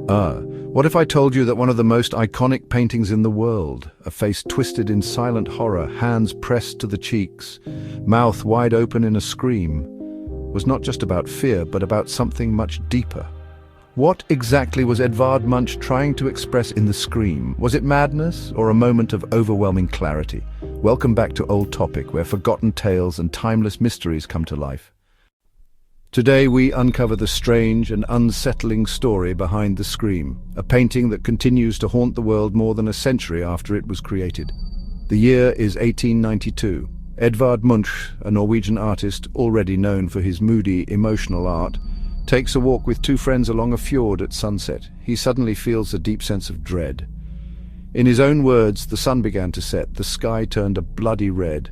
What if I told you that one of the most iconic paintings in the world, a face twisted in silent horror, hands pressed to the cheeks, mouth wide open in a scream, was not just about fear, but about something much deeper? What exactly was Edvard Munch trying to express in the scream? Was it madness or a moment of overwhelming clarity? Welcome back to Old Topic, where forgotten tales and timeless mysteries come to life. Today we uncover the strange and unsettling story behind the Scream, a painting that continues to haunt the world more than a century after it was created. The year is 1892. Edvard Munch, a Norwegian artist already known for his moody, emotional art, takes a walk with two friends along a fjord at sunset. He suddenly feels a deep sense of dread. In his own words, the sun began to set, the sky turned a bloody red.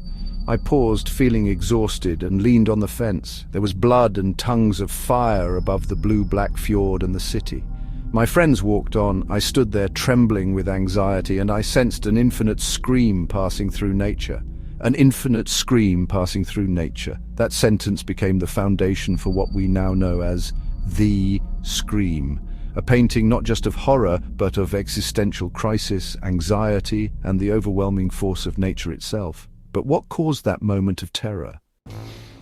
I paused, feeling exhausted, and leaned on the fence. There was blood and tongues of fire above the blue-black fjord and the city. My friends walked on. I stood there trembling with anxiety, and I sensed an infinite scream passing through nature. An infinite scream passing through nature. That sentence became the foundation for what we now know as the Scream. A painting not just of horror, but of existential crisis, anxiety, and the overwhelming force of nature itself. But what caused that moment of terror?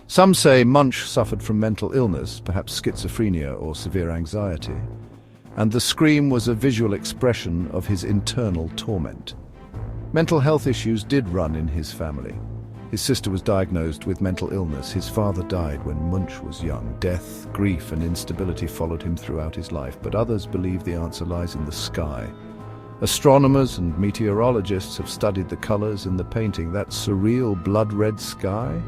Some say Munch suffered from mental illness, perhaps schizophrenia or severe anxiety, and the Scream was a visual expression of his internal torment. Mental health issues did run in his family. His sister was diagnosed with mental illness. His father died when Munch was young. Death, grief, and instability followed him throughout his life, but others believe the answer lies in the sky. Astronomers and meteorologists have studied the colors in the painting, that surreal blood-red sky.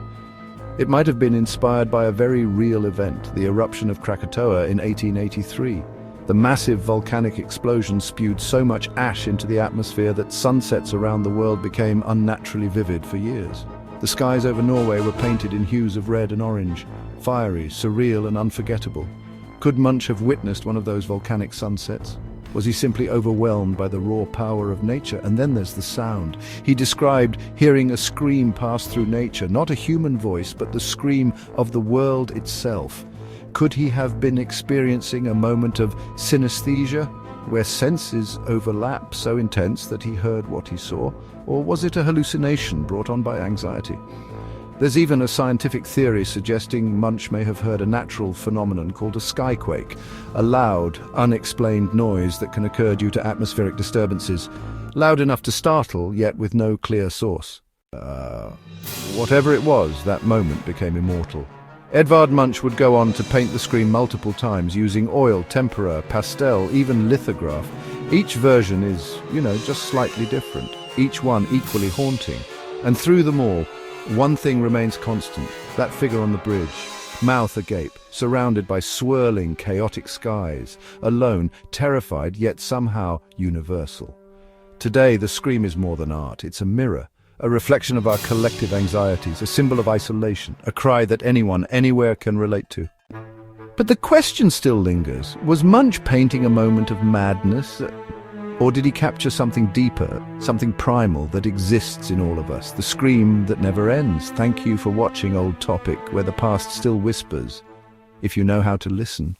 It might have been inspired by a very real event, the eruption of Krakatoa in 1883. The massive volcanic explosion spewed so much ash into the atmosphere that sunsets around the world became unnaturally vivid for years. The skies over Norway were painted in hues of red and orange, fiery, surreal, and unforgettable. Could Munch have witnessed one of those volcanic sunsets? Was he simply overwhelmed by the raw power of nature? And then there's the sound. He described hearing a scream pass through nature, not a human voice, but the scream of the world itself. Could he have been experiencing a moment of synesthesia, where senses overlap so intense that he heard what he saw? Or was it a hallucination brought on by anxiety? There's even a scientific theory suggesting Munch may have heard a natural phenomenon called a skyquake, a loud, unexplained noise that can occur due to atmospheric disturbances, loud enough to startle, yet with no clear source. Whatever it was, that moment became immortal. Edvard Munch would go on to paint the Scream multiple times using oil, tempera, pastel, even lithograph. Each version is, just slightly different, each one equally haunting. And through them all, one thing remains constant, that figure on the bridge, mouth agape, surrounded by swirling, chaotic skies, alone, terrified, yet somehow universal. Today, the Scream is more than art. It's a mirror, a reflection of our collective anxieties, a symbol of isolation, a cry that anyone, anywhere can relate to. But the question still lingers. Was Munch painting a moment of madness? Or did he capture something deeper, something primal that exists in all of us, the scream that never ends? Thank you for watching Old Topic, where the past still whispers, if you know how to listen.